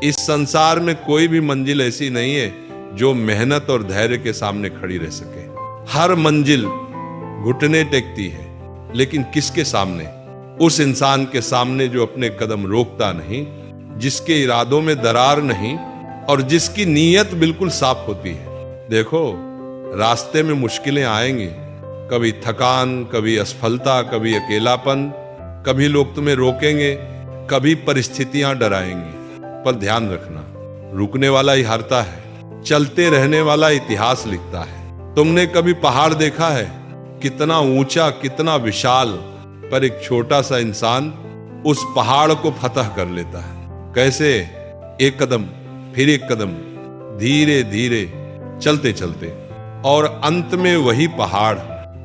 इस संसार में कोई भी मंजिल ऐसी नहीं है जो मेहनत और धैर्य के सामने खड़ी रह सके। हर मंजिल घुटने टेकती है, लेकिन किसके सामने? उस इंसान के सामने जो अपने कदम रोकता नहीं, जिसके इरादों में दरार नहीं और जिसकी नीयत बिल्कुल साफ होती है। देखो, रास्ते में मुश्किलें आएंगी, कभी थकान, कभी असफलता, कभी अकेलापन, कभी लोग तुम्हें रोकेंगे, कभी परिस्थितियां डराएंगी। पर ध्यान रखना, रुकने वाला ही हारता है, चलते रहने वाला इतिहास लिखता है। तुमने कभी पहाड़ देखा है? कितना ऊंचा, कितना विशाल, पर एक छोटा सा इंसान उस पहाड़ को फतह कर लेता है। कैसे? एक कदम, फिर एक कदम, धीरे धीरे, चलते चलते, और अंत में वही पहाड़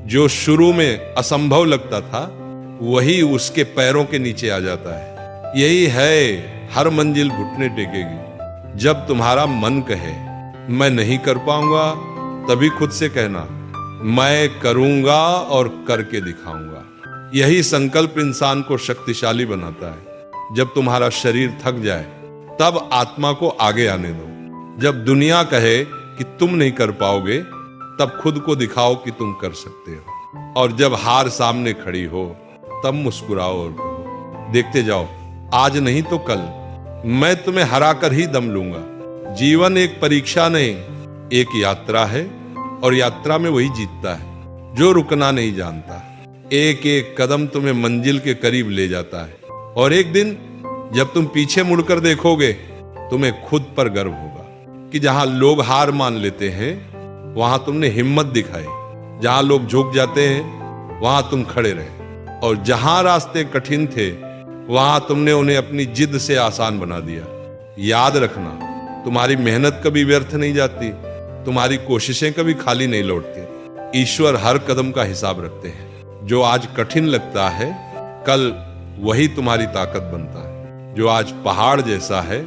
जो शुरू में असंभव लगता था, वही उसके पैरों के नीचे आ जाता है। यही है, हर मंजिल घुटने टेकेगी। जब तुम्हारा मन कहे मैं नहीं कर पाऊंगा, तभी खुद से कहना मैं करूंगा और करके दिखाऊंगा। यही संकल्प इंसान को शक्तिशाली बनाता है। जब तुम्हारा शरीर थक जाए, तब आत्मा को आगे आने दो। जब दुनिया कहे कि तुम नहीं कर पाओगे, तब खुद को दिखाओ कि तुम कर सकते हो। और जब हार सामने खड़ी हो, तब मुस्कुराओ और कहो देखते जाओ, आज नहीं तो कल मैं तुम्हें हरा कर ही दम लूंगा। जीवन एक परीक्षा नहीं, एक यात्रा है, और यात्रा में वही जीतता है जो रुकना नहीं जानता। एक एक कदम तुम्हें मंजिल के करीब ले जाता है, और एक दिन जब तुम पीछे मुड़कर देखोगे, तुम्हें खुद पर गर्व होगा कि जहां लोग हार मान लेते हैं, वहां तुमने हिम्मत दिखाई। जहां लोग झुक जाते हैं, वहां तुम खड़े रहे, और जहां रास्ते कठिन थे, वहां तुमने उन्हें अपनी जिद से आसान बना दिया। याद रखना, तुम्हारी मेहनत कभी व्यर्थ नहीं जाती, तुम्हारी कोशिशें कभी खाली नहीं लौटती। ईश्वर हर कदम का हिसाब रखते हैं। जो आज कठिन लगता है, कल वही तुम्हारी ताकत बनता है। जो आज पहाड़ जैसा है,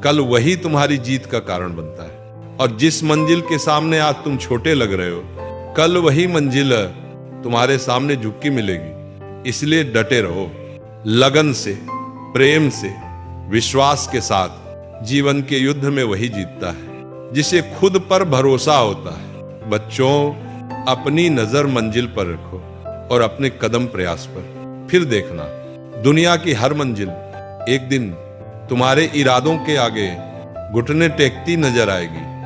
कल वही तुम्हारी जीत का कारण बनता है। और जिस मंजिल के सामने आज तुम छोटे लग रहे हो, कल वही मंजिल तुम्हारे सामने झुकी मिलेगी। इसलिए डटे रहो, लगन से, प्रेम से, विश्वास के साथ। जीवन के युद्ध में वही जीतता है जिसे खुद पर भरोसा होता है। बच्चों, अपनी नजर मंजिल पर रखो और अपने कदम प्रयास पर। फिर देखना, दुनिया की हर मंजिल एक दिन तुम्हारे इरादों के आगे घुटने टेकती नजर आएगी।